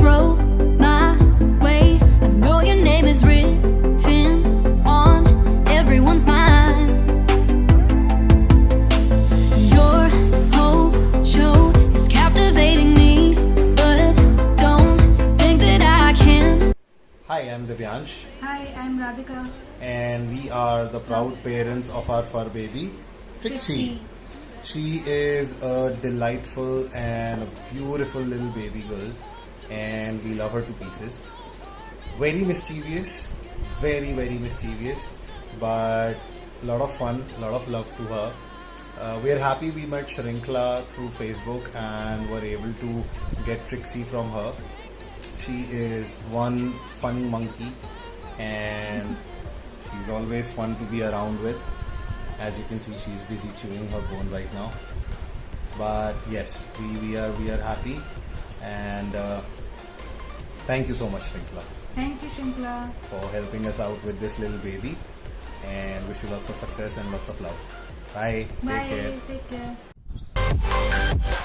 throw my way. I know your name is written on everyone's mind. Your whole show is captivating me, but don't think that I can. Hi, I'm Divyansh, Hi, I'm Radhika. and we are the proud parents of our fur baby, Trixie. She is a delightful and a beautiful little baby girl, and we love her to pieces. Very mischievous, very, very mischievous, but a lot of fun, a lot of love to her. We are happy we met Shrinkla through Facebook and were able to get Trixie from her. She is one funny monkey, and she's always fun to be around with. As you can see, she's busy chewing her bone right now. But yes, we are happy, and thank you so much, Shrinkla, Thank you, Shinkla. for helping us out with this little baby. And wish you lots of success and lots of love. Bye. Bye. Take care. Take care.